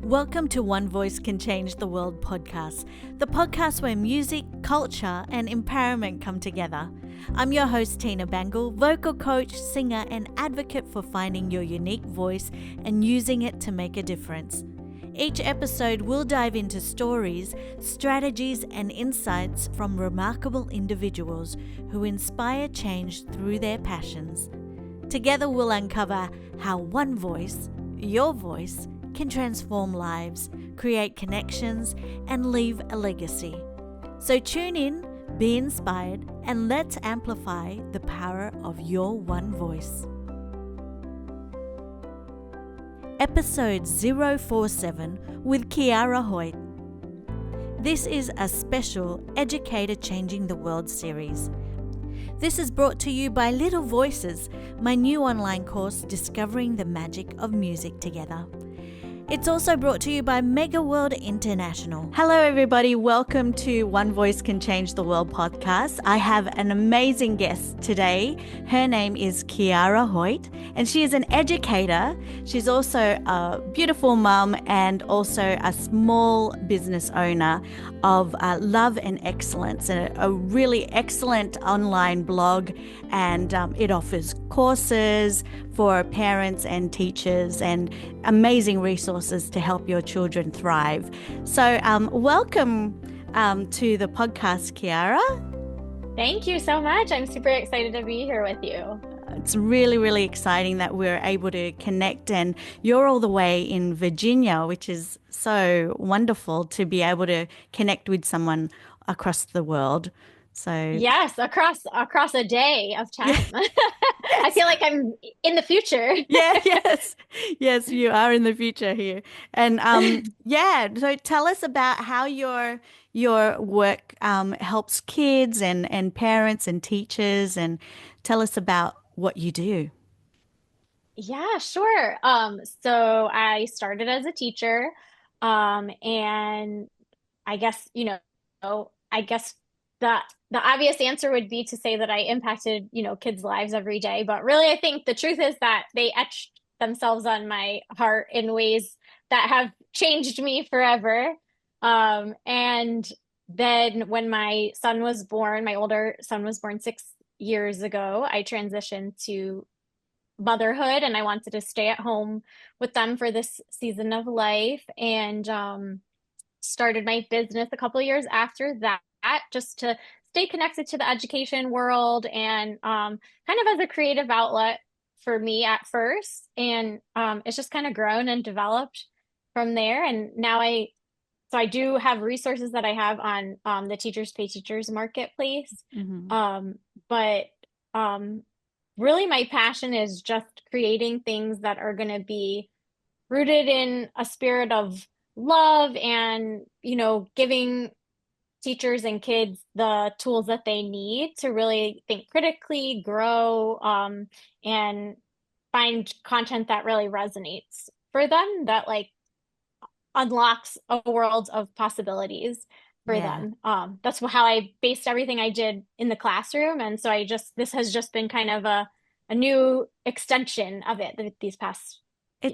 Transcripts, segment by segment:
Welcome to One Voice Can Change the World podcast, the podcast where music, culture, and empowerment come together. I'm your host, Tina Bangle, vocal coach, singer, and advocate for finding your unique voice and using it to make a difference. Each episode will dive into stories, strategies, and insights from remarkable individuals who inspire change through their passions. Together, we'll uncover how one voice, your voice, can transform lives, create connections, and leave a legacy. So tune in, be inspired, and let's amplify the power of your one voice. Episode 047 with Chiara Hoyt. This is a special Educator Changing the World series. This is brought to you by Little Voices, my new online course discovering the magic of music together. It's also brought to you by Mega World International. Hello, everybody. Welcome to One Voice Can Change the World podcast. I have an amazing guest today. Her name is Chiara Hoyt, and she is an educator. She's also a beautiful mum and also a small business owner of Love and Excellence, a really excellent online blog, and it offers courses for parents and teachers and amazing resources to help your children thrive. So welcome to the podcast, Chiara. Thank you so much. I'm super excited to be here with you. It's really, really exciting that we're able to connect, and you're all the way in Virginia, which is so wonderful to be able to connect with someone across the world. So yes, across a day of time. Yeah. I feel like I'm in the future. Yes, you are in the future here. And so tell us about how your work helps kids and parents and teachers, and tell us about what you do. Yeah, sure. So I started as a teacher, and I guess, I guess the obvious answer would be to say that I impacted, kids' lives every day. But really, I think the truth is that they etched themselves on my heart in ways that have changed me forever. And then when my son was born, my older son was born 6 years ago, I transitioned to motherhood, and I wanted to stay at home with them for this season of life, and started my business a couple of years after that, just to stay connected to the education world and kind of as a creative outlet for me at first. And it's just kind of grown and developed from there. And now I do have resources that I have on the Teachers Pay Teachers marketplace. Mm-hmm. But really my passion is just creating things that are going to be rooted in a spirit of love and, giving teachers and kids the tools that they need to really think critically, grow, and find content that really resonates for them, that like unlocks a world of possibilities for them. That's how I based everything I did in the classroom. And so this has just been kind of a new extension of it these past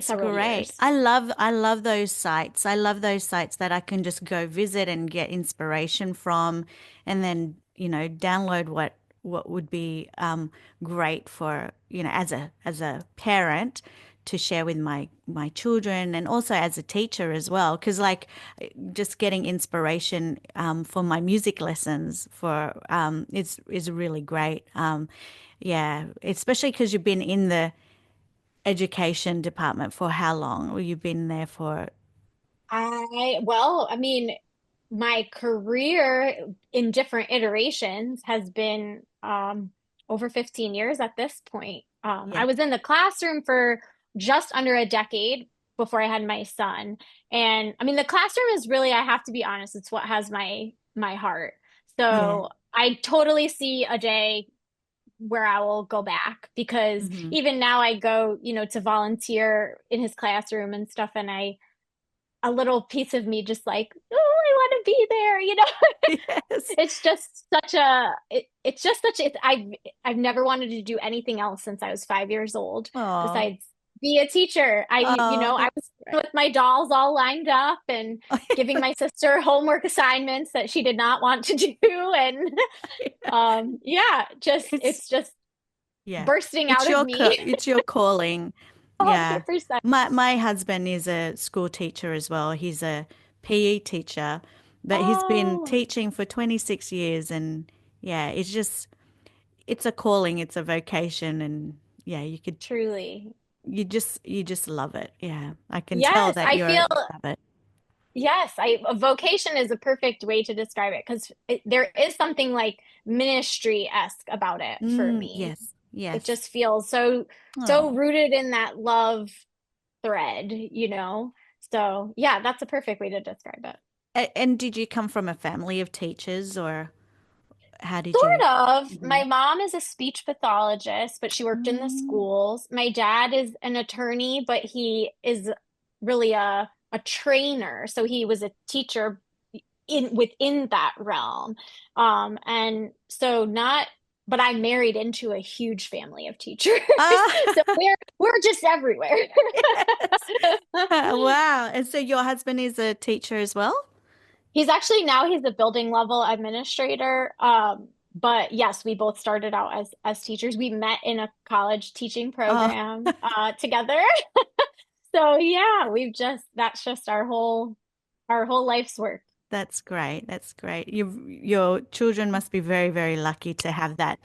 several great. years. I love those sites. I love those sites that I can just go visit and get inspiration from, and then, download what would be great for, as a parent to share with my children, and also as a teacher as well, because like just getting inspiration for my music lessons for is really great. Especially because you've been in the education department for how long? Well, you've been there for? I mean, my career in different iterations has been over 15 years at this point. I was in the classroom for just under a decade before I had my son. And I mean, the classroom is really, I have to be honest, it's what has my heart. So I totally see a day where I will go back, because even now I go, to volunteer in his classroom and stuff. And a little piece of me just like, oh, I want to be there, Yes. It's just I've never wanted to do anything else since I was 5 years old, besides be a teacher. Oh, I was that's with my dolls all lined up and giving my sister homework assignments that she did not want to do. And great. yeah, It's it's just yeah. bursting out of me. It's your calling. Yeah. 100%. My husband is a school teacher as well. He's a PE teacher, but he's been Oh, teaching for 26 years and yeah, it's a calling, it's a vocation and yeah, truly. you just love it. Yeah. I can tell Yes, that I feel you love it. yes, a vocation is a perfect way to describe it because there is something like ministry-esque about it for me. Yes. It Yes. just feels so Oh. rooted in that love thread. So yeah, that's a perfect way to describe it. And did you come from a family of teachers or how did you? Sort of. Mhm. My mom is a speech pathologist, but she worked in the Mm. schools. My dad is an attorney, but he is really a trainer. So he was a teacher in within that realm. And so not, but I married into a huge family of teachers. Ah, So we're just everywhere. yes. Wow. And so your husband is a teacher as well? He's a building level administrator. But yes, we both started out as teachers. We met in a college teaching Oh, program together. So yeah, we've just that's just our whole life's work. that's great. That's great. Your children must be very, very lucky to have that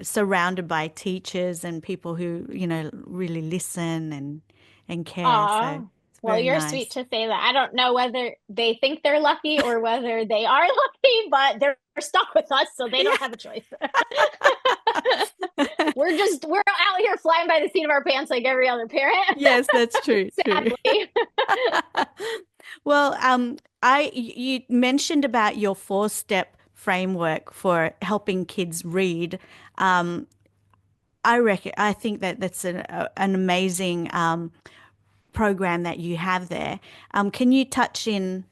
surrounded by teachers and people who, really listen and care. So Ah, it's well, very you're sweet nice. to say that. I don't know whether they think they're lucky or whether they are lucky, but they're stuck with us, so they don't have a choice. We're out here flying by the seat of our pants like every other parent, Yes, that's true. True. sadly. Well, you mentioned about your four-step framework for helping kids read. Um, I think that that's an amazing program that you have there. Can you touch on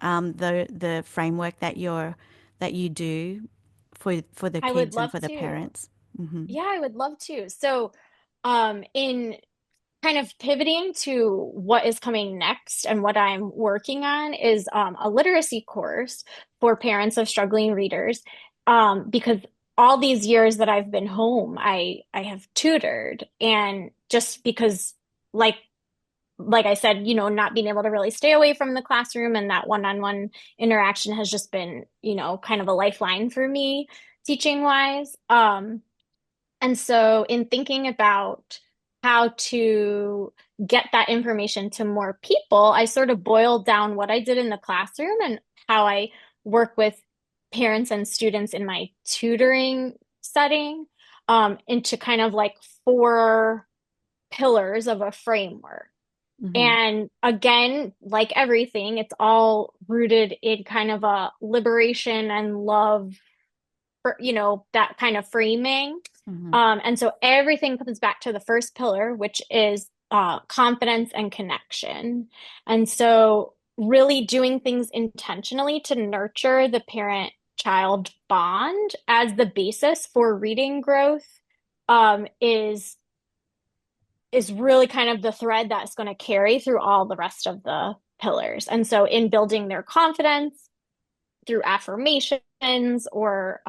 the framework that you do for the I would kids and love for the to. parents? Hmm. Yeah, I would love to. So, in kind of pivoting to what is coming next and what I'm working on is a literacy course for parents of struggling readers. Because all these years that I've been home, I have tutored, and just because, like like I said, not being able to really stay away from the classroom and that one-on-one interaction has just been, kind of a lifeline for me teaching wise. And so, in thinking about how to get that information to more people, I sort of boiled down what I did in the classroom and how I work with parents and students in my tutoring setting into kind of like four pillars of a framework. Hmm. And again, like everything, it's all rooted in kind of a liberation and love for, that kind of framing. Hmm. And so everything comes back to the first pillar, which is confidence and connection. And so really doing things intentionally to nurture the parent-child bond as the basis for reading growth is really kind of the thread that's going to carry through all the rest of the pillars. And so in building their confidence through affirmations or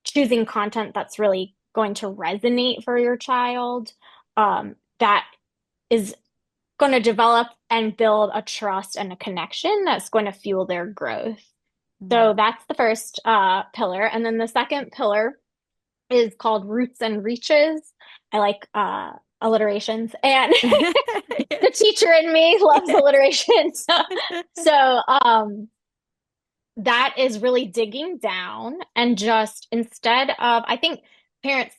choosing content that's really going to resonate for your child, that is going to develop and build a trust and a connection that's going to fuel their growth. So that's the first pillar. And then the second pillar is called Roots and Reaches. I like alliterations, and the teacher in me loves alliteration. So that is really digging down and just instead of, I think parents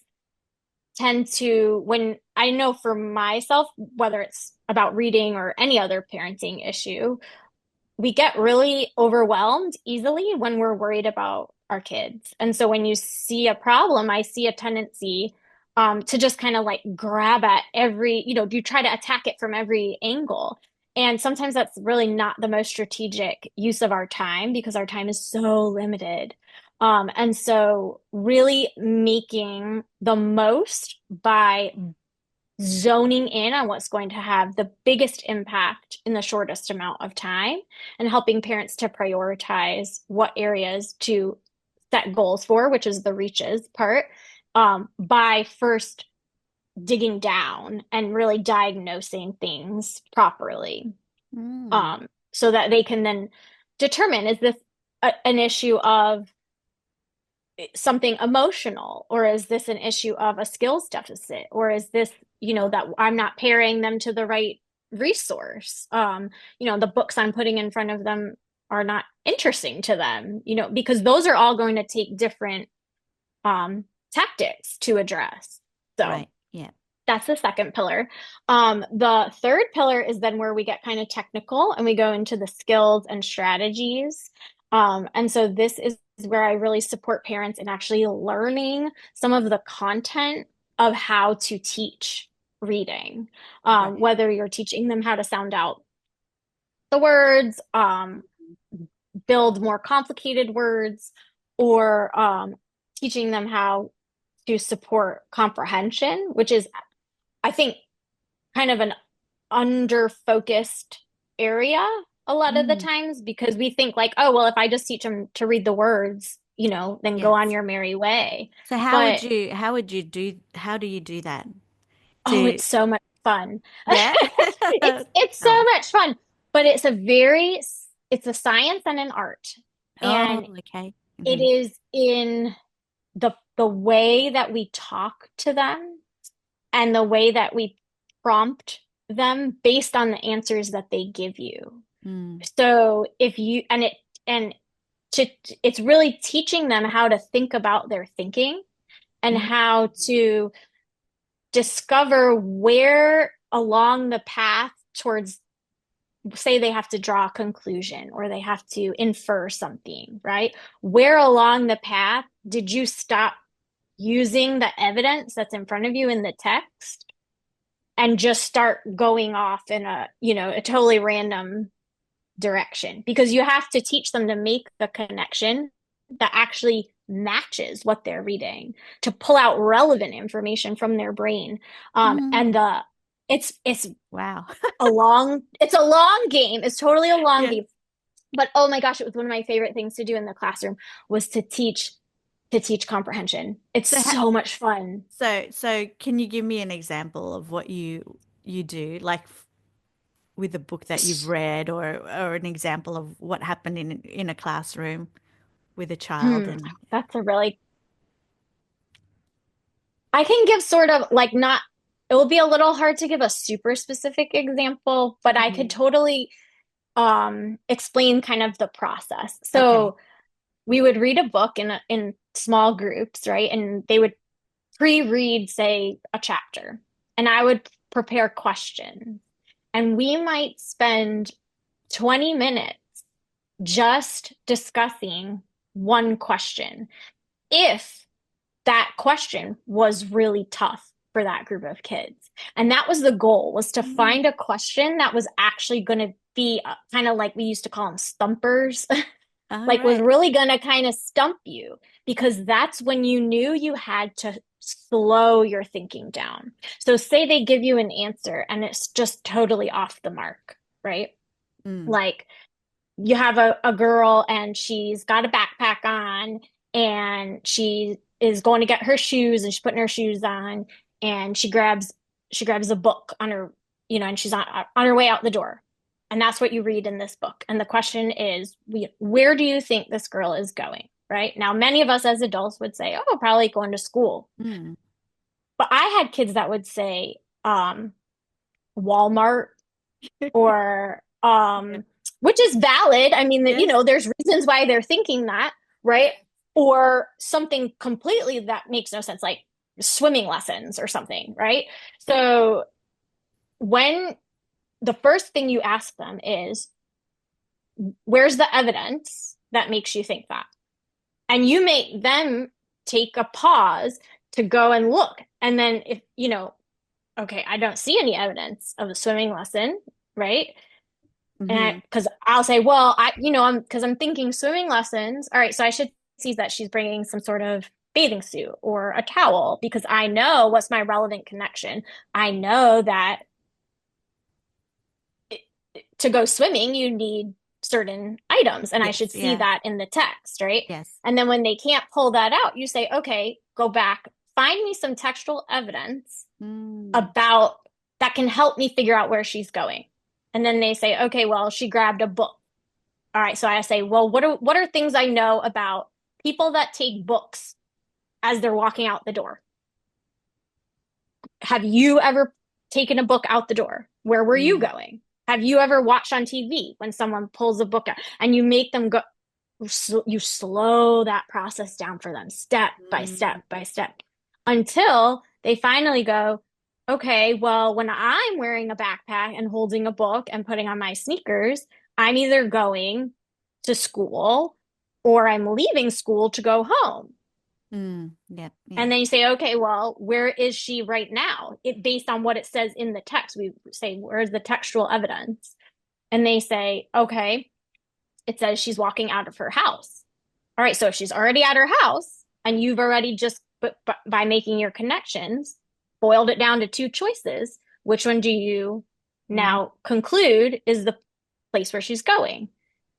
tend to, when I know for myself, whether it's about reading or any other parenting issue, we get really overwhelmed easily when we're worried about our kids. And so when you see a problem, I see a tendency to just kind of like grab at you try to attack it from every angle. And sometimes that's really not the most strategic use of our time because our time is so limited. And so really making the most by zoning in on what's going to have the biggest impact in the shortest amount of time and helping parents to prioritize what areas to set goals for, which is the reaches part, by first digging down and really diagnosing things properly, Mm. so that they can then determine, is this an issue of something emotional, or is this an issue of a skills deficit, or is this, that I'm not pairing them to the right resource, the books I'm putting in front of them are not interesting to them, because those are all going to take different tactics to address. So Right. Yeah. that's the second pillar. The third pillar is then where we get kind of technical and we go into the skills and strategies. And so this is where I really support parents in actually learning some of the content of how to teach reading, Right. whether you're teaching them how to sound out the words, build more complicated words, or teaching them how to support comprehension, which is, I think, kind of an under focused area a lot of the Mm. times, because we think like, oh, well, if I just teach them to read the words, then go on Yes. your merry way. So But how do you do that? oh, To it's so much fun. Yeah. It's Tell so me. much fun, but it's a science and an art. And Oh, okay. it Hmm. is in the way that we talk to them and the way that we prompt them based on the answers that they give you. Mm. So if you and to it's really teaching them how to think about their thinking and Mm. how to discover where along the path towards, say they have to draw a conclusion or they have to infer something, right? Where along the path did you stop using the evidence that's in front of you in the text and just start going off in a totally random direction? Because you have to teach them to make the connection that actually matches what they're reading, to pull out relevant information from their brain. And Mm. it's Wow. it's a long game. It's totally a long Yeah. game. But oh my gosh, it was one of my favorite things to do in the classroom was to teach comprehension. It's So ha so much fun. so can you give me an example of what you do, like with a book that you've read, or an example of what happened in a classroom with a child Hmm, and that's a really I can give sort of like, not, it will be a little hard to give a super specific example, but I could Mhm. totally explain kind of the process. Okay. So we would read a book in small groups, right? And they would pre-read, say, a chapter, and I would prepare questions. And we might spend 20 minutes just discussing one question, if that question was really tough for that group of kids. And that was the goal, was to Mm. find a question that was actually going to be kind of like we used to call them stumpers, All like was right. really going to kind of stump you, because that's when you knew you had to slow your thinking down. So say they give you an answer and it's just totally off the mark, right? Mm. Like, you have a girl and she's got a backpack on and she is going to get her shoes and she's putting her shoes on, and she grabs a book on her, and she's on her way out the door. And that's what you read in this book. And the question is, where do you think this girl is going? Right? Now, many of us as adults would say, oh, probably going to school. Mm. But I had kids that would say, Walmart, or Yeah. which is valid. I mean, that Yes. there's reasons why they're thinking that, right? Or something completely that makes no sense, like swimming lessons or something, right? So when the first thing you ask them is, where's the evidence that makes you think that? And you make them take a pause to go and look. And then if, okay, I don't see any evidence of a swimming lesson, right? And Hmm. because I'll say, well, I'm thinking swimming lessons. All right, so I should see that she's bringing some sort of bathing suit or a towel because I know what's my relevant connection. I know that to go swimming, you need certain items, and I Yes, should see yeah, that in the text, right? yes. And then when they can't pull that out, you say, okay, go back, find me some textual evidence Mm, about that can help me figure out where she's going. And then they say, okay, well, she grabbed a book. All right, so I say, well, what are things I know about people that take books as they're walking out the door? Have you ever taken a book out the door? Where were you mm, going? Have you ever watched on TV when someone pulls a book out and you make them go, you slow that process down for them step by mm, step by step until they finally go, okay, well, when I'm wearing a backpack and holding a book and putting on my sneakers, I'm either going to school or I'm leaving school to go home. yeah, yeah. And then you say, okay, well, where is she right now? It based on what it says in the text. We say, where's the textual evidence? And they say, okay, it says she's walking out of her house. All right, so if she's already at her house and you've already just by making your connections boiled it down to two choices, which one do you Mm, now conclude is the place where she's going?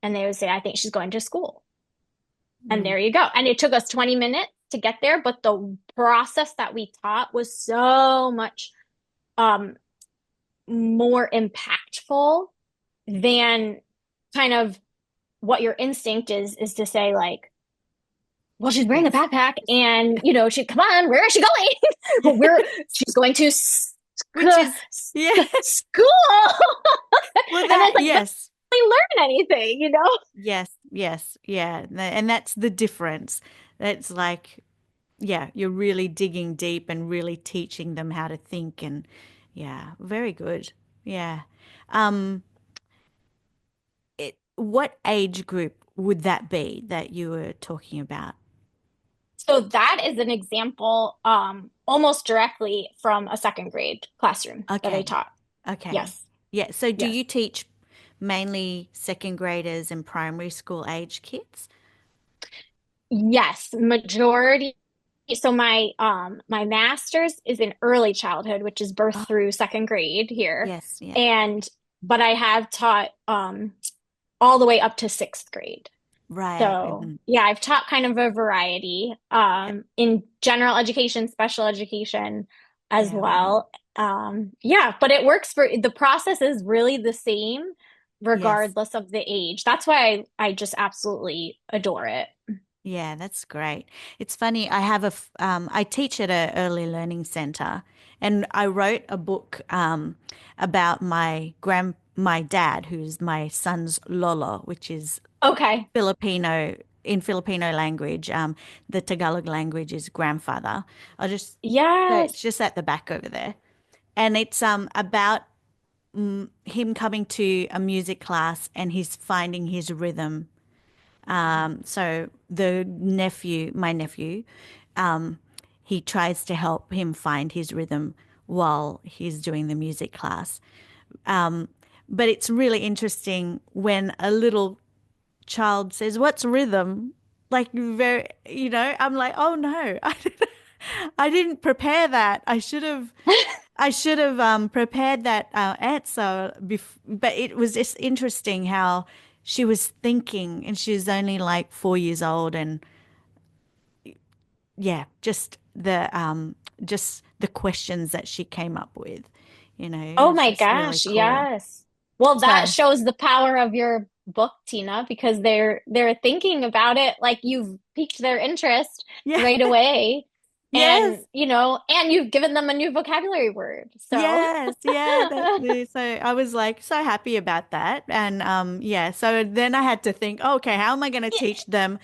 And they would say, I think she's going to school. And mm, there you go. And it took us 20 minutes to get there, but the process that we taught was so much um, more impactful than kind of what your instinct is to say like, well, she's wearing a yes. backpack and she come on, where is she Yeah. going? Where she's going to Which is, yeah. school. Well, And that, it's like, doesn't yes. really learn anything? Yes, yes, yeah. And that's the difference. It's like, yeah, you're really digging deep and really teaching them how to think and yeah, very good. Yeah. Um, what age group would that be that you were talking about? So that is an example almost directly from a second grade classroom that I Okay. taught. Okay. Yes. Yeah. So do Yes. you teach mainly second graders and primary school age kids? Yes, majority. So my master's is in early childhood, which is birth Oh, through second grade here. yes. Yeah. And but I have taught all the way up to sixth grade. Right. So Mhm. yeah, I've taught kind of a variety Yep. in general education, special education as Yeah. Wow. well. Yeah, but it works for the process is really the same Yes. regardless of the age. That's why I just absolutely adore it. Yeah, that's great. It's funny. I teach at a early learning center, and I wrote a book about my dad, who's my son's lolo, which is Okay. Filipino in Filipino language. The Tagalog language is grandfather. I'll just so it's Yes. just at the back over there, and it's about him coming to a music class and he's finding his rhythm. So my nephew, um, he tries to help him find his rhythm while he's doing the music class. Um, but it's really interesting when a little child says, "What's rhythm?" Like very, I'm like, "Oh no, I didn't prepare that. I should have prepared that answer but it was just interesting how she was thinking and she was only like 4 years old and yeah, just the questions that she came up with, it Oh was my just really gosh, cool. yes. Well, that So shows the power of your book, Tina, because they're thinking about it like you've piqued their interest yeah, right away. yes, And you've given them a new vocabulary word. So, yes, yeah, that's me. So I was like so happy about that. And yeah, so then I had to think, oh, okay, how am I going to teach them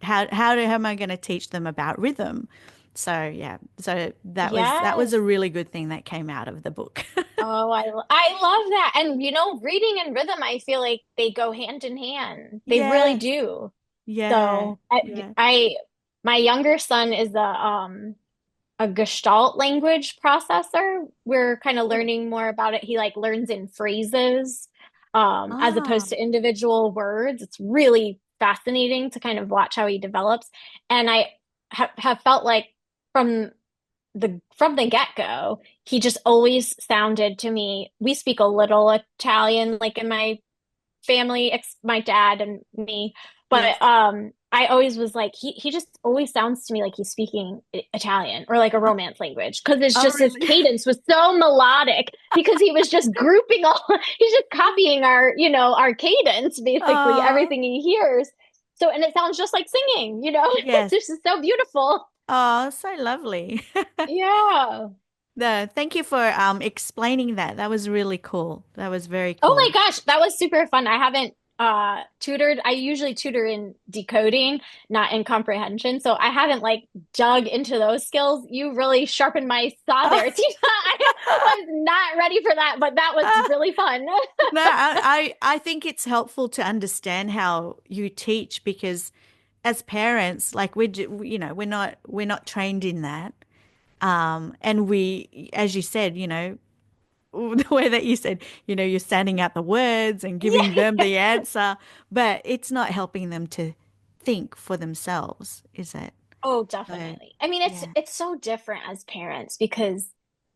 how am I going to teach them about rhythm? So yeah, so that was a yes. really good thing that came out of the book. Oh, I love that. And reading and rhythm, I feel like they go hand in hand. They really Yes. do. Yeah. So, I, Yeah. I my younger son is a Gestalt language processor. We're kind of Oh. learning more about it. He like learns in phrases, as Ah. opposed to individual words. It's really fascinating to kind of watch how he develops. And have felt like from the get-go, he just always sounded to me, we speak a little Italian, like in my family, my dad and me. Yes. But I always was like, he just always sounds to me like he's speaking Italian or like a romance language because it's Oh, just his really? cadence was so melodic because he was just grouping all, he's just copying our cadence, basically, Oh, everything he hears. So, and it sounds just like singing, yes. this is so beautiful. Oh, so lovely. Yeah. Thank you for explaining that. That was really cool. That was very Oh my cool. gosh, that was super fun. I haven't tutored. I usually tutor in decoding, not in comprehension. So I haven't like dug into those skills. You really sharpened my saw Oh. there, Tina. I was not ready for that, but that was really fun. No, I think it's helpful to understand how you teach because as parents, like we're not trained in that. And we, as you said, the way that you said, you're standing out the words and giving them Yeah. the answer, but it's not helping them to think for themselves, is it? Oh, So, definitely. I mean, it's yeah. it's so different as parents because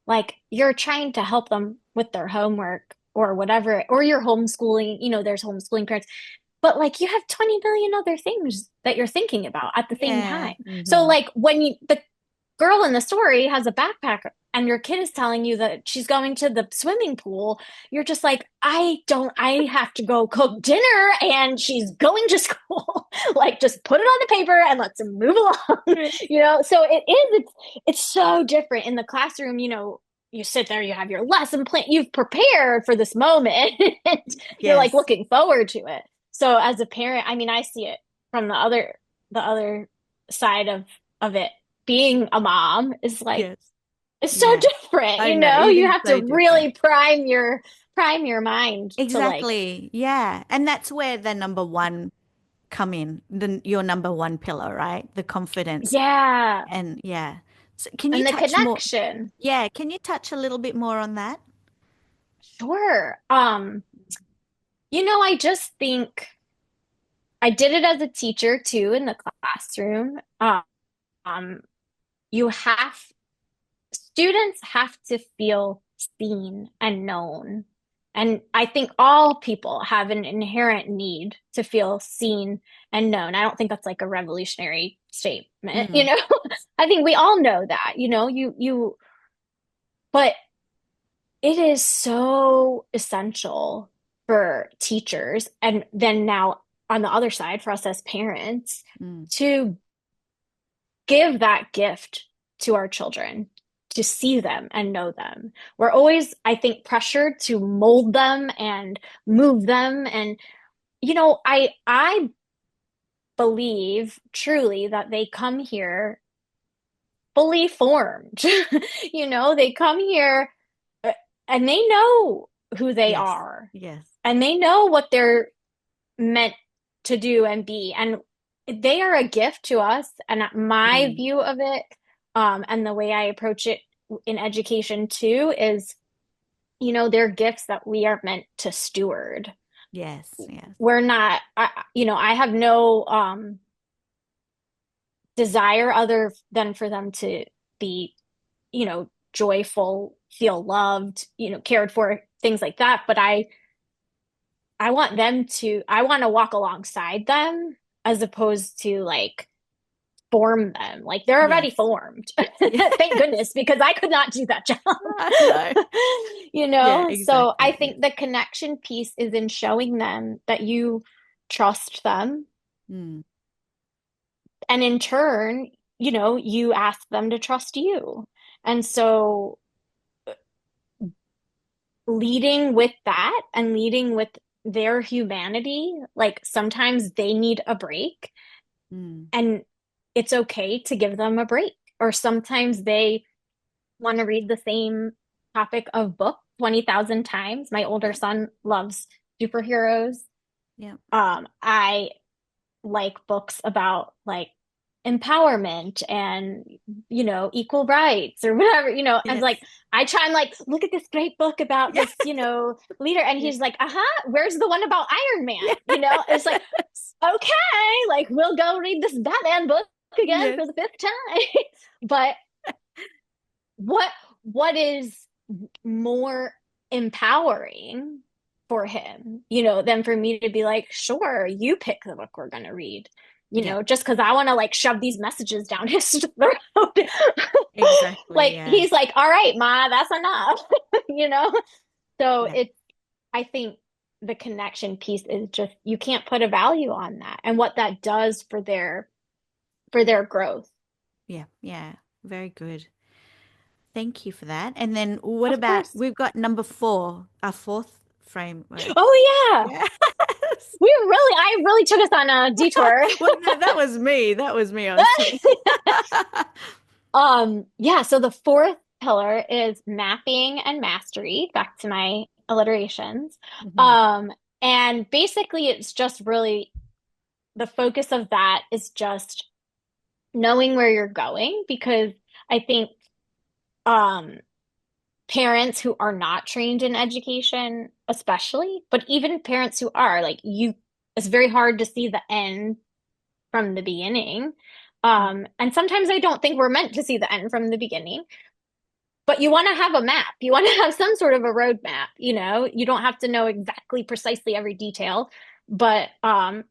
like you're trying to help them with their homework or whatever, or you're homeschooling, there's homeschooling parents, but like you have 20 million other things that you're thinking about at the same Yeah. time. So Hmm. like when the girl in the story has a backpack and your kid is telling you that she's going to the swimming pool, you're just like, I have to go cook dinner and she's going to school. Like, just put it on the paper and let's move along. So it's so different in the classroom. You sit there, you have your lesson plan, you've prepared for this moment, and you're like Yes. looking forward to it. So as a parent, I mean, I see it from the other side of it. Being a mom is like Yes. it's so Yeah. different, I know. It you is have to so different. really prime your mind to like, Exactly. Yeah. And that's where the number one come in, your number one pillar, right? The confidence. yeah, And yeah. So can you and the touch more? connection. Yeah. Can you touch a little bit more on that? Sure. I just think I did it as a teacher too in the classroom. Um, you have students have to feel seen and known. And I think all people have an inherent need to feel seen and known. I don't think that's like a revolutionary statement, Mm. I think we all know that, but it is so essential for teachers and then now on the other side for us as parents Mm. to give that gift to our children, to see them and know them. We're always, I think, pressured to mold them and move them. And, I believe truly that they come here fully formed. They come here uh, and they know who they Yes. are Yes. and they know what they're meant to do and be. And they are a gift to us. And my Mm. view of it, and the way I approach it in education too, is, they're gifts that we are meant to steward. Yes. Yes. We're not, I have no desire other than for them to be, joyful, feel loved, cared for, things like that. But I want to walk alongside them as opposed to like form them. Like they're already Yes. formed. Yeah. Thank goodness, because I could not do that job. I know. Yeah, So I exactly. Yeah. think the connection piece is in showing them that you trust them. Mm. And in turn, you ask them to trust you. And so leading with that and leading with their humanity, like sometimes they need a break Mm. and it's okay to give them a break. Or sometimes they want to read the same topic of book 20,000 times. My older Yeah. son loves superheroes. Yeah. I like books about like empowerment and equal rights or whatever, and like Yes. I try and like look at this great book about Yeah. this leader, and Yeah. he's like, where's the one about Iron Man? Yeah. It's like, okay, like we'll go read this Batman book again Yes. for the fifth time. But what what is more empowering for him, than for me to be like, sure, you pick the book we're going to read, Yeah, just because I want to like shove these messages down his throat. exactly. Like Yeah. he's like, all right, Ma, that's enough, you know? So Yeah. I think the connection piece is just, you can't put a value on that and what that does for their growth. Yeah. Yeah. Very good. Thank you for that. And then what Of about course. we've got number four, our fourth framework. Oh yeah. Yeah. I really took us on a detour. Well, that was me. That was me. I was saying. Yeah, so the fourth pillar is mapping and mastery, back to my alliterations. Mhm. Um, and basically it's just really the focus of that is just knowing where you're going, because I think um parents who are not trained in education, especially, but even parents who are, like it's very hard to see the end from the beginning. And sometimes I don't think we're meant to see the end from the beginning, but you want to have a map. You want to have some sort of a roadmap, You don't have to know exactly precisely every detail, but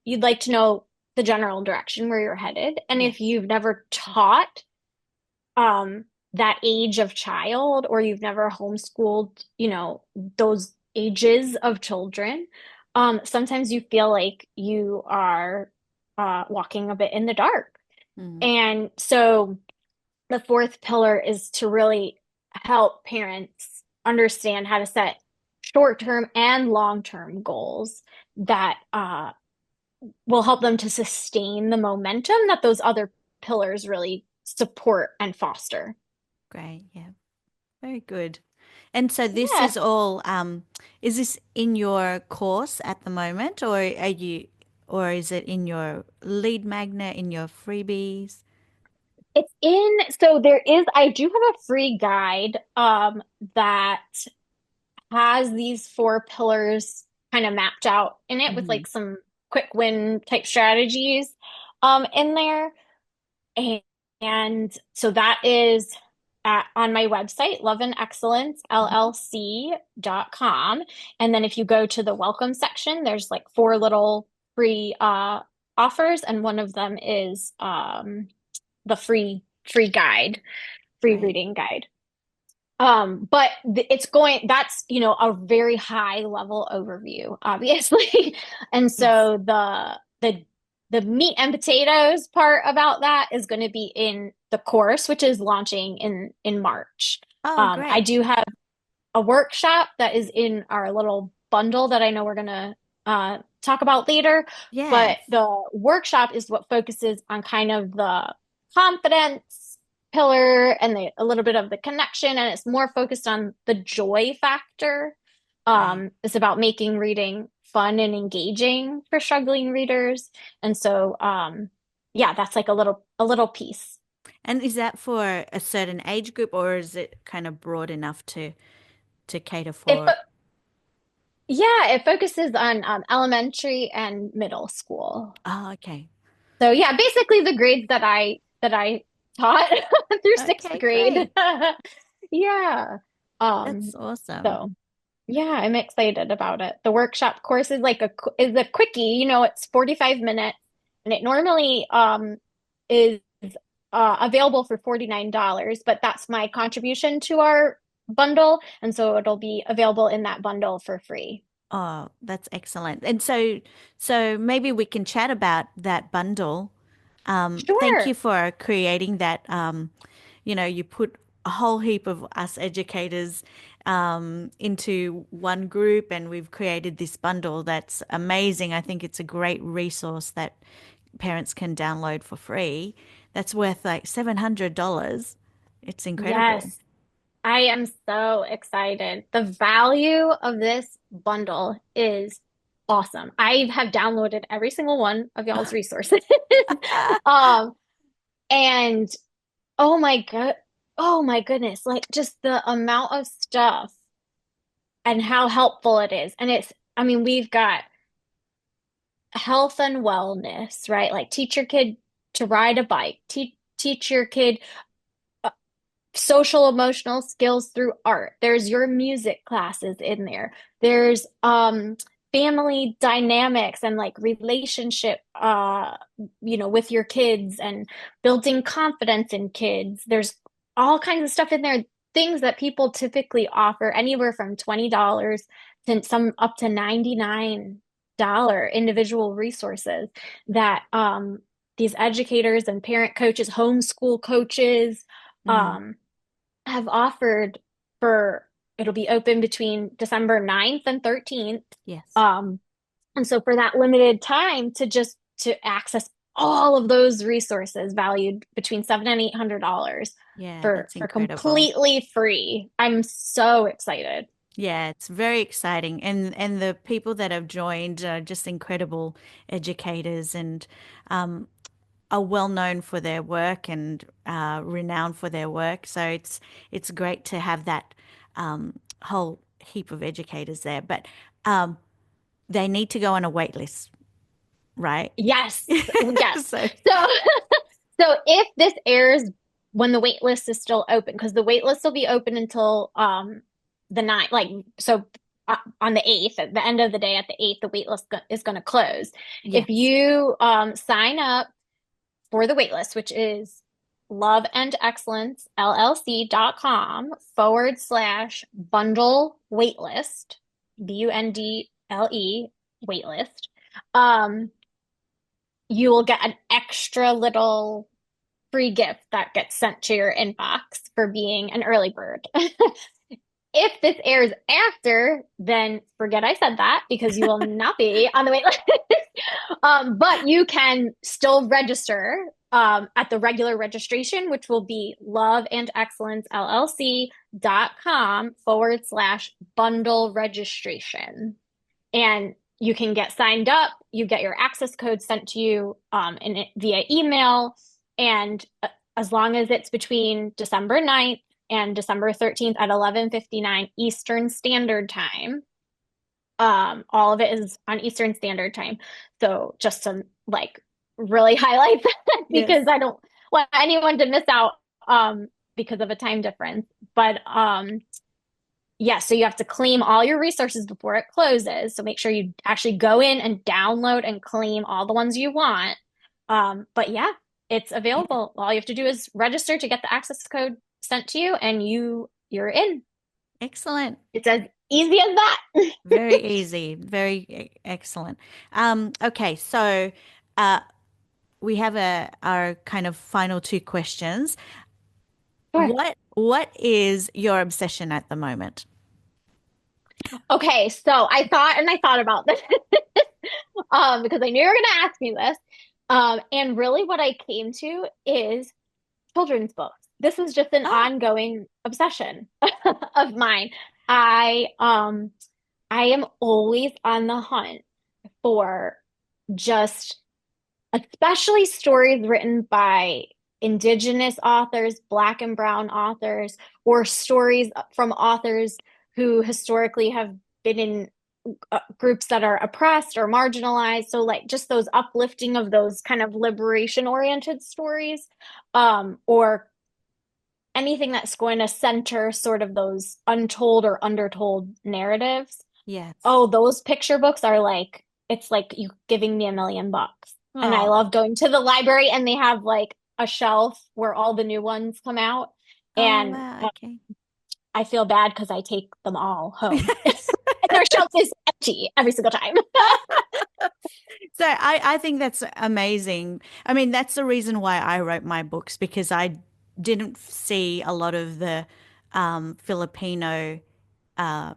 you'd like to know the general direction where you're headed. And Yeah. if you've never taught um that age of child, or you've never homeschooled, those ages of children, sometimes you feel like you are walking a bit in the dark. Mm. And so the fourth pillar is to really help parents understand how to set short-term and long-term goals that will help them to sustain the momentum that those other pillars really support and foster. Great. Yeah. Very good. And so this Yeah, is all, is this in your course at the moment, or is it in your lead magnet, in your freebies? so I do have a free guide that has these four pillars kind of mapped out in it, with Hmm. like some quick win type strategies in there. And so that is on my website, loveandexcellence.llc.com. And then if you go to the welcome section, there's like four little free offers, and one of them is the free guide, free Great. reading guide. But that's, a very high level overview, obviously. And Yes. so the meat and potatoes part about that is going to be in the course, which is launching in March. Oh, I great. do have a workshop that is in our little bundle that I know we're going to talk about later. But Yes. the workshop is what focuses on kind of the confidence pillar and a little bit of the connection, and it's more focused on the joy factor. Great. It's about making reading fun and engaging for struggling readers, and so yeah, that's like a little piece. And is that for a certain age group, or is it kind of broad enough to cater It for? Yeah, it focuses on elementary and middle school. Oh, okay. So yeah, basically the grades that I taught through sixth Okay, grade. great. Yeah. That's Um, awesome. so yeah, I'm excited about it. The workshop course is like is a quickie, it's 45 minutes, and it normally is available for $49, but that's my contribution to our bundle, and so it'll be available in that bundle for free. Oh, that's excellent. And so maybe we can chat about that bundle. Thank you Sure. for creating that. You put a whole heap of us educators into one group, and we've created this bundle that's amazing. I think it's a great resource that parents can download for free. That's worth like $700. It's incredible. Yes. I am so excited. The value of this bundle is awesome. I have downloaded every single one of y'all's resources. Um, and oh my god, oh my goodness, like just the amount of stuff and how helpful it is. And I mean, we've got health and wellness, right? Like teach your kid to ride a bike, teach your kid social emotional skills through art. There's your music classes in there. There's family dynamics and like relationship with your kids and building confidence in kids. There's all kinds of stuff in there, things that people typically offer anywhere from $20 to some up to $99 individual resources that these educators and parent coaches, homeschool coaches, Mm, um, have offered for it'll be open between December 9th and 13th. yes. Um, and so for that limited time to access all of those resources valued between $700 and $800 Yeah, for that's incredible. completely free. I'm so excited. Yeah, it's very exciting. And the people that have joined are just incredible educators and um, are well known for their work and renowned for their work. So it's great to have that whole heap of educators there. But um, they need to go on a wait list, right? Yes, yes. So, So so if this airs when the wait list is still open, because the wait list will be open until the night, like so on the 8th, at the end of the day at the 8th, the wait list is going to close. If yes. you sign up for the wait list, which is loveandexcellencellc.com/bundle waitlist, BUNDLE waitlist, um, you will get an extra little free gift that gets sent to your inbox for being an early bird. If this airs after, then forget I said that because you will not be on the wait list. But you can still register at the regular registration, which will be loveandexcellencellc.com/bundle registration. And you can get signed up. You get your access code sent to you via email. And as long as it's between December 9th and December 13th at 11:59 Eastern Standard Time, all of it is on Eastern Standard Time. So just to like really highlight that Yes. because I don't want anyone to miss out because of a time difference. But yeah, so you have to claim all your resources before it closes. So make sure you actually go in and download and claim all the ones you want. But yeah, it's Yeah. available. All you have to do is register to get the access code sent to you and you're in. Excellent. It's as easy as that. Very easy. Very excellent. Okay, so uh, we have our kind of final two questions. Sure. What is your obsession at the moment? Okay, so I thought about this because I knew you were going to ask me this. And really what I came to is children's books. This is just an Oh, ongoing obsession of mine. I um I am always on the hunt for just especially stories written by Indigenous authors, Black and Brown authors, or stories from authors who historically have been in groups that are oppressed or marginalized. So, like, just those uplifting of those kind of liberation oriented stories, or anything that's going to center sort of those untold or undertold narratives. yes. Oh, those picture books are like, it's like you giving me $1 million. And I Oh, love going to the library and they have like a shelf where all the new ones come out. oh And wow. Okay. I feel bad because I take them all home. And their shelf is empty every single time. So I think that's amazing. I mean, that's the reason why I wrote my books because I didn't see a lot of the Filipino uh,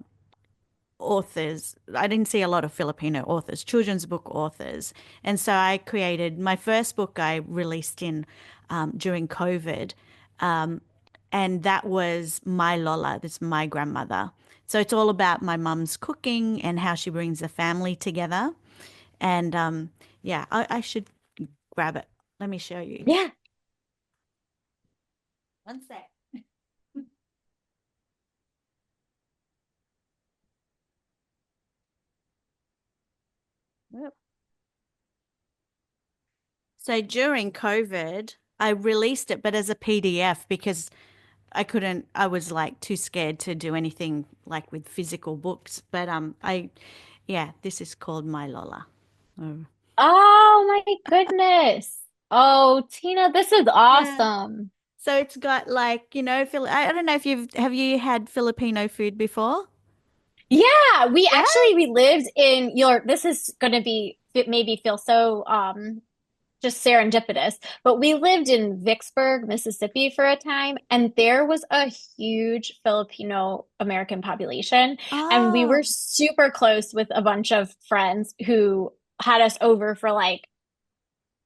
authors. I didn't see a lot of Filipino authors, children's book authors. And so I created my first book I released in during COVID. Um, and that was My Lola, that's my grandmother. So it's all about my mum's cooking and how she brings the family together. And yeah, I should grab it. Let me show you. Yeah. One sec. Yep. So during COVID, I released it, but as a PDF because I was like too scared to do anything like with physical books. But yeah, this is called My Lola. Oh. Oh my goodness. Oh, Tina, this is Yeah. awesome. So it's got like, I don't know if have you had Filipino food before? Yeah, Yeah. we lived in your this is gonna be it made me feel so just serendipitous, but we lived in Vicksburg, Mississippi for a time, and there was a huge Filipino American population, and we Oh, were super close with a bunch of friends who had us over for like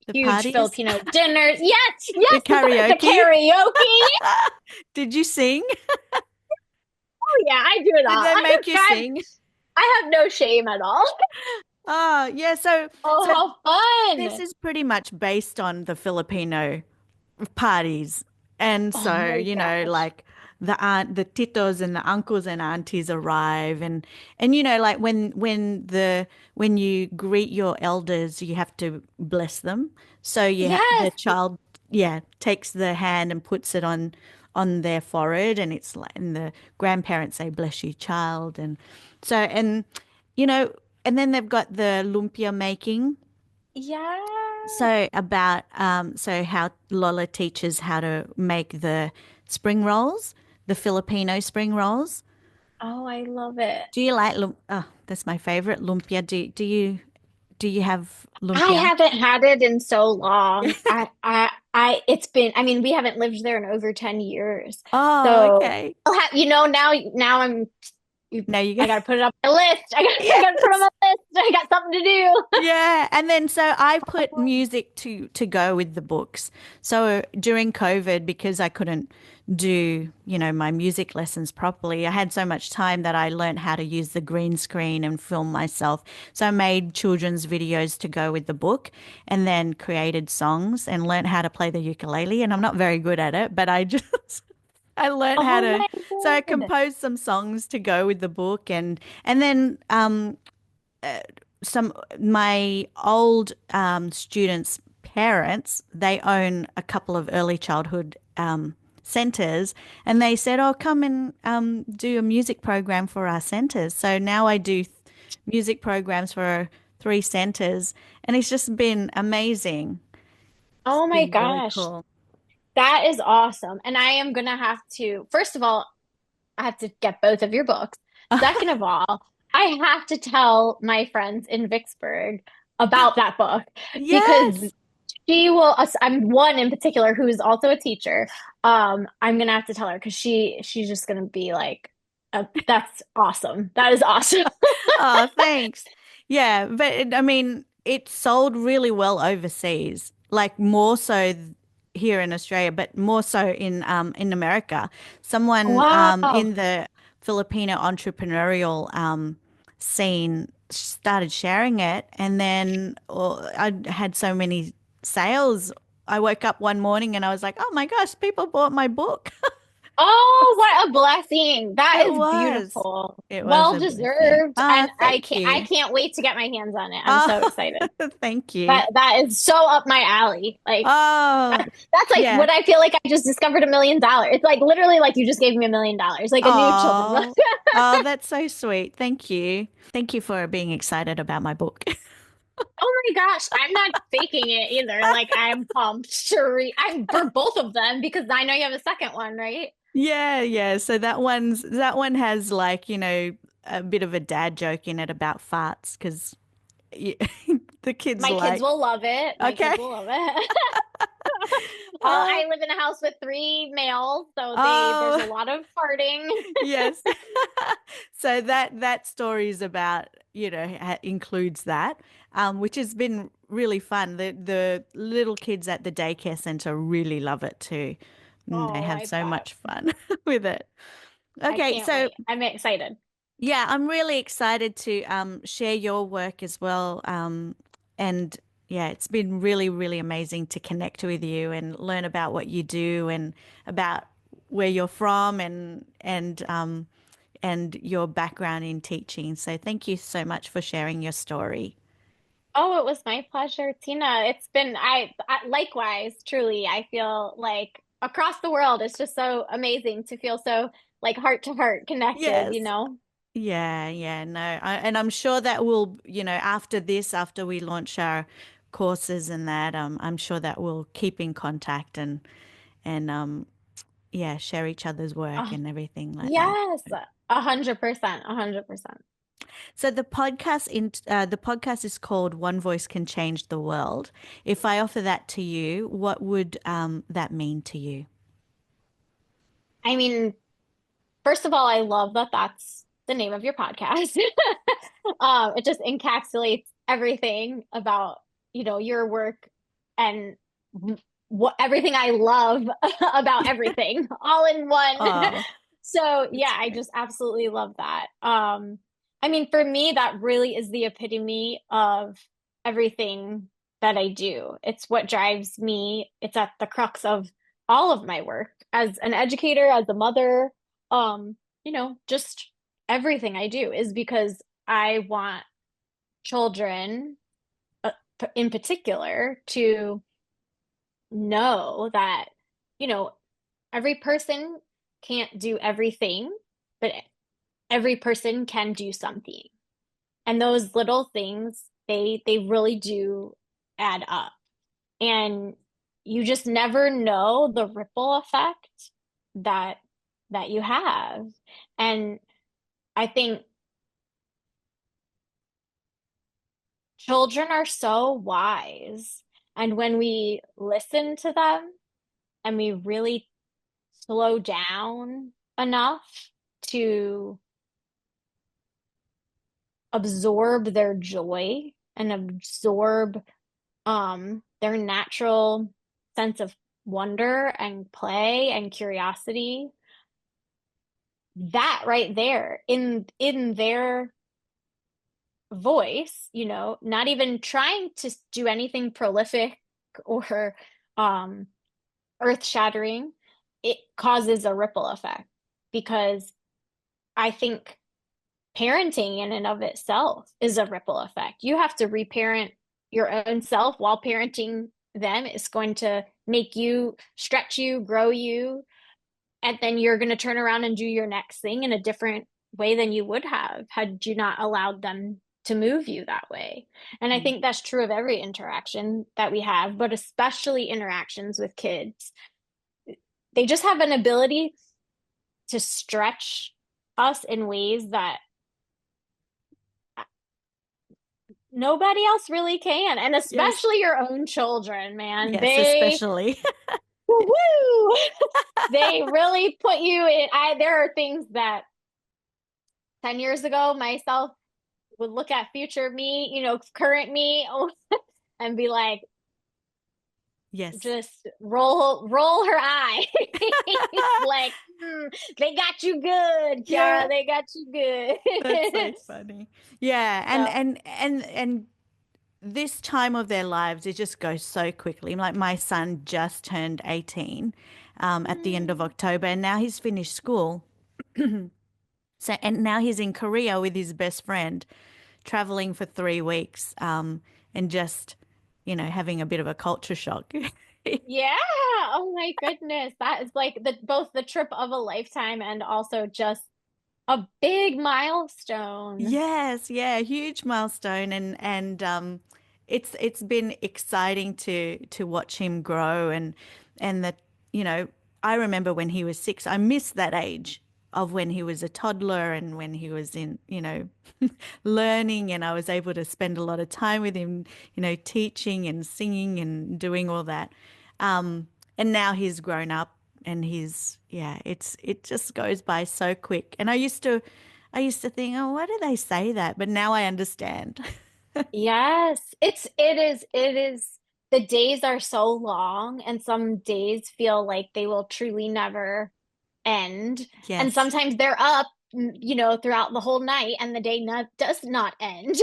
the huge parties, Filipino dinners. Yes, the yes, the karaoke. karaoke. Did you sing? Oh yeah, I do it Did all. they make you sing? I have no shame at all. Oh, yeah. Oh, So how this fun. is pretty much based on the Filipino parties. And Oh so, my gosh. like the titos and the uncles and aunties arrive and like when you greet your elders, you have to bless them. So the Yes. child, yeah, takes the hand and puts it on their forehead and it's like and the grandparents say bless you child and you know and then they've got the lumpia making. Yes. So how Lola teaches how to make the spring rolls, the Filipino spring rolls. Oh, I love it. Do you like oh, that's my favorite lumpia. Do you have I lumpia? haven't had it in so Yeah. long. I mean, we haven't lived there in over 10 years. Oh, So, okay. now Now you I go. gotta put it on my list. I gotta put it on Yes. my list. I got something to do. Yeah, and then so I put music to go with the books. So during COVID, because I couldn't do, my music lessons properly, I had so much time that I learned how to use the green screen and film myself. So I made children's videos to go with the book and then created songs and learned how to play the ukulele. And I'm not very good at it, but I just I learned how Oh to my so I God. composed some songs to go with the book and then some my old students' parents, they own a couple of early childhood centers, and they said, "Oh, come and do a music program for our centers." So now I do music programs for three centers, and it's just been amazing. It's Oh my been really gosh. cool. That is awesome. And I am gonna have to, first of all, I have to get both of your books. Second of all, I have to tell my friends in Vicksburg about that book because Yes. I'm one in particular who is also a teacher. I'm gonna have to tell her because she's just gonna be like, that's awesome. That is awesome. Oh, thanks. Yeah, but I mean, it sold really well overseas, like more so here in Australia, but more so in America. Someone Wow. in the Filipino entrepreneurial scene started sharing it, and then I had so many sales. I woke up one morning and I was like, "Oh my gosh, people bought my book." Oh, what a blessing. That It is was. beautiful. It was Well a blessing. deserved. Ah, And thank I you. can't wait to get my hands on it. I'm so Oh, excited. thank you. That is so up my alley. Like Oh, that's like yeah. what I feel like I just discovered $1 million. It's like literally like you just gave me $1 million, like a new children's book. Oh, oh, that's so sweet. Thank you. Thank you for being excited about my book. Oh my gosh, I'm not faking it either. Like I'm pumped to read. I'm for both of them because I know you have a second one, right? Yeah, yeah. So that one has like, a bit of a dad joke in it about farts because the kids My kids like, will love it. My okay. kids will love it. Oh, I live in a house with three males, so there's a oh, lot of farting. yes. So that story is about, includes that, which has been really fun. The little kids at the daycare center really love it too. They Oh, have I so bet. much fun with it. I Okay, can't so wait. I'm excited. yeah, I'm really excited to share your work as well. And yeah, it's been really, really amazing to connect with you and learn about what you do and about where you're from and your background in teaching. So thank you so much for sharing your story. Oh, it was my pleasure, Tina. It's been, I likewise, truly, I feel like across the world, it's just so amazing to feel so like heart to heart connected, you Yes. know? Yeah, yeah, no. And I'm sure that will, after this, after we launch our courses and that, I'm sure that we'll keep in contact and yeah, share each other's work Oh, and everything like that. yes, 100%, 100%. So the podcast is called One Voice Can Change the World. If I offer that to you, what would that mean to you? I mean, first of all, I love that that's the name of your podcast. It just encapsulates everything about, your work and what everything I love about everything all in one. Oh, So yeah, that's I great. just absolutely love that. I mean, for me, that really is the epitome of everything that I do. It's what drives me. It's at the crux of all of my work as an educator, as a mother, just everything I do is because I want children, in particular, to know that, you know, every person can't do everything, but every person can do something. And those little things, they really do add up. And you just never know the ripple effect that that you have. And I think children are so wise. And when we listen to them and we really slow down enough to absorb their joy and absorb their natural sense of wonder and play and curiosity, that right there in their voice, not even trying to do anything prolific or um earth-shattering, it causes a ripple effect because I think parenting in and of itself is a ripple effect. You have to reparent your own self while parenting them. It's going to make you stretch you, grow you, and then you're going to turn around and do your next thing in a different way than you would have had you not allowed them to move you that way. And I Mm. think that's true of every interaction that we have, but especially interactions with kids. They just have an ability to stretch us in ways that nobody else really can. And Yes, especially your own children, man. yes, especially. Woo, they really put you in. There are things that 10 years ago, myself would look at future me, current me, and be like, Yes. just roll her eye. Like, they got you good, Yeah, Chiara. They got you that's so good. funny. Yeah, and So, and and and this time of their lives, it just goes so quickly. Like my son just turned 18 at the end of October, and now he's finished school. So, and now he's in Korea with his best friend, traveling for 3 weeks, and just, having a bit of a culture shock. yeah. Oh my goodness. That is like both the trip of a lifetime and also just a big milestone. Yes, yeah, huge milestone, and it's been exciting to watch him grow and that I remember when he was 6. I missed that age of when he was a toddler and when he was in learning, and I was able to spend a lot of time with him, teaching and singing and doing all that. And now he's grown up and yeah, it just goes by so quick. And I used to think, oh, why do they say that? But now I understand. Yes, it is the days are so long and some days feel like they will truly never end. And Yes. sometimes they're up, throughout the whole night and the day does not end.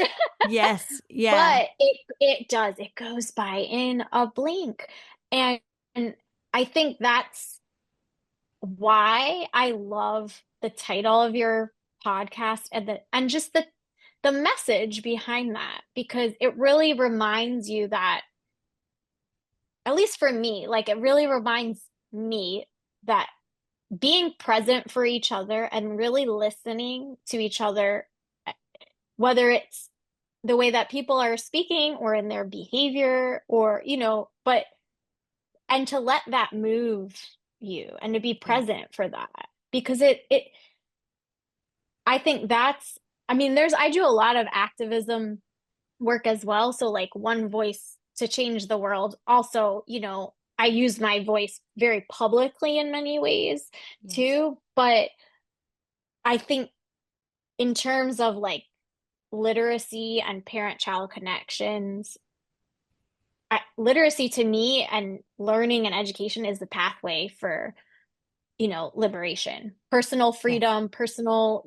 Yes. Yeah. But it does. It goes by in a blink. And I think that's why I love the title of your podcast and just the the message behind that, because it really reminds you that, at least for me, like it really reminds me that being present for each other and really listening to each other, whether it's the way that people are speaking or in their behavior or, but, and to let that move you and to be Yeah. present for that. Because I think I mean, I do a lot of activism work as well. So like one voice to change the world. Also, I use my voice very publicly in many ways Yes. too. But I think in terms of like literacy and parent-child connections, literacy to me and learning and education is the pathway for, liberation, personal Yes. freedom, personal,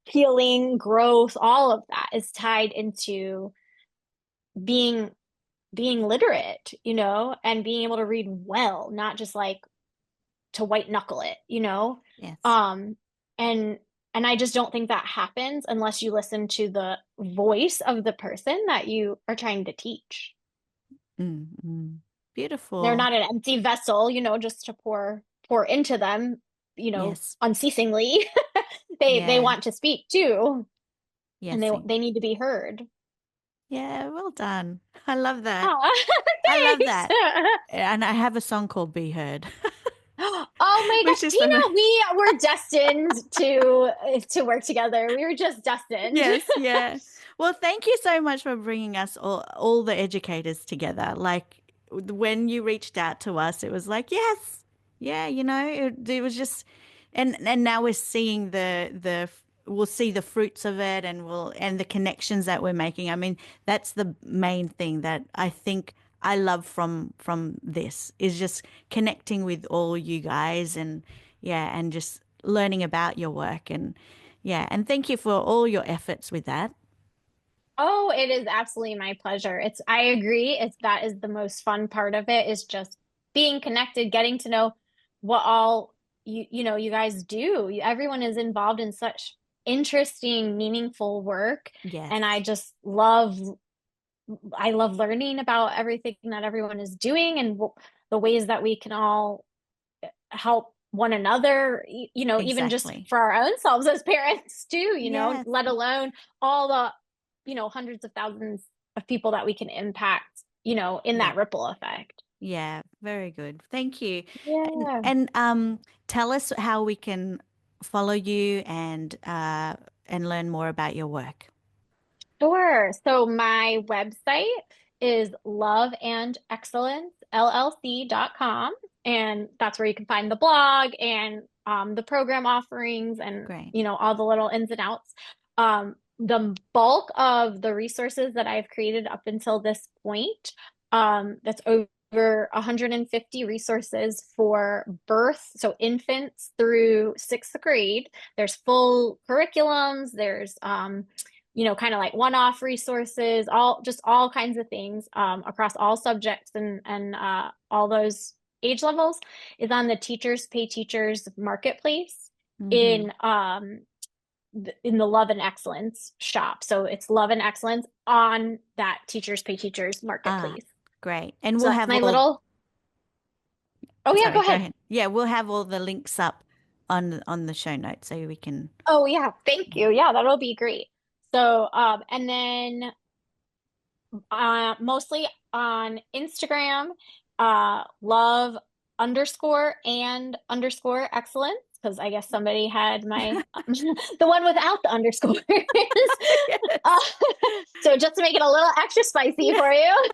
healing, growth, all of that is tied into being literate, and being able to read well, not just like to white knuckle it. Yes. Um, and I just don't think that happens unless you listen to the voice of the person that you are trying to teach. Mm-hmm. They're Beautiful. not an empty vessel, just to pour into them, Yes. unceasingly. They Yeah. want to speak too, and Yes. they need to be heard. Yeah. Well done. I love that. Aw, I love thanks. that. And I have a song called Be Heard, Oh my which gosh, is Tina, the we were destined to work together. We were just destined. yes, yeah. Well, thank you so much for bringing us all the educators together. Like when you reached out to us, it was like, yes, yeah, it was just, and now we're seeing we'll see the fruits of it, and the connections that we're making. I mean, that's the main thing that I think I love from this is just connecting with all you guys, and yeah, and just learning about your work. And yeah, and thank you for all your efforts with that. Oh, it is absolutely my pleasure. I agree. That is the most fun part of it, is just being connected, getting to know what all you guys do. Everyone is involved in such interesting, meaningful work, and Yes, I love learning about everything that everyone is doing, and the ways that we can all help one another, even just exactly. for our own selves as parents too, Yes, let alone all the, hundreds of thousands of people that we can impact, in yeah, that ripple effect. yeah, very good. Thank you. And Yeah. tell us how we can follow you and learn more about your work. Sure. So my website is loveandexcellencellc.com. And that's where you can find the blog and the program offerings and, Great. all the little ins and outs. The bulk of the resources that I've created up until this point, that's over 150 resources for birth, so infants through sixth grade. There's full curriculums, there's kind of like one-off resources, all kinds of things across all subjects and all those age levels, is on the Teachers Pay Teachers marketplace Mm-hmm. in the Love and Excellence shop. So it's Love and Excellence on that Teachers Pay Teachers Ah, marketplace. great. And So we'll that's have my all, little. Oh yeah, sorry, go go ahead. ahead. Yeah, we'll have all the links up on the show notes so we can, Oh yeah, thank yeah, you. Yeah, that'll be great. So and then mostly on Instagram, love underscore and underscore excellence, because I guess somebody had my the one without the underscores. uh, yes. so just to make it a little extra spicy Yeah. for you.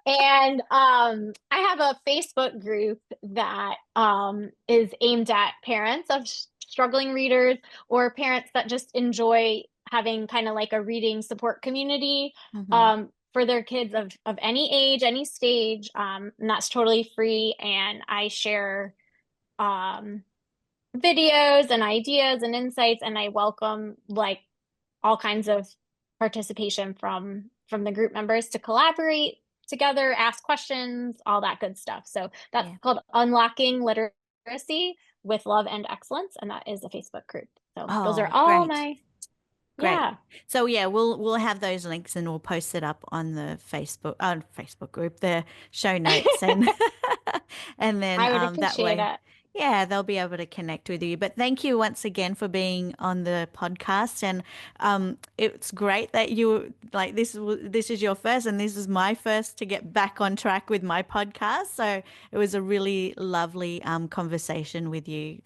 And I have a Facebook group that is aimed at parents of struggling readers, or parents that just enjoy having kind of like a reading support community Mm-hmm. for their kids of any age, any stage. And that's totally free. And I share um, videos and ideas and insights, and I welcome like all kinds of participation from the group members to collaborate together, ask questions, all that good stuff. So that's Yeah. called Unlocking Literacy with Love and Excellence, and that is a Facebook group. So those are Oh, all great. my Great. Yeah, So yeah, we'll have those links and we'll post it up on the Facebook group, the show notes, and and then I would that appreciate way, it. yeah, they'll be able to connect with you. But thank you once again for being on the podcast, and it's great that you like this is your first, and this is my first to get back on track with my podcast. So it was a really lovely conversation with you.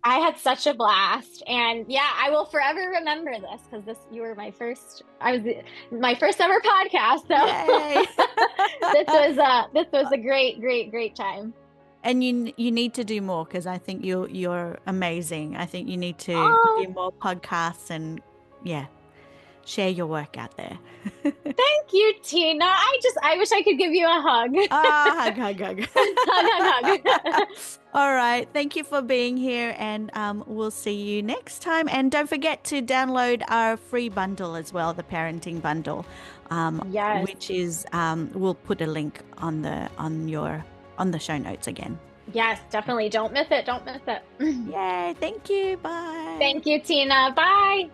I had such a blast. And yeah, I will forever remember this because you were my first ever podcast. So Yay! this was a great, great, great time. And you need to do more because I think you're amazing. I think you need to do Oh, more podcasts and yeah, share your work out there. thank you, Tina. I wish I could give you a hug. Ah, hug, hug, hug. Hug, hug, hug. All right. Thank you for being here, and we'll see you next time. And don't forget to download our free bundle as well, the parenting bundle, Yes. which is we'll put a link on the show notes again. Yes, definitely. Don't miss it. Don't miss it. Yay! Thank you. Bye. Thank you, Tina. Bye.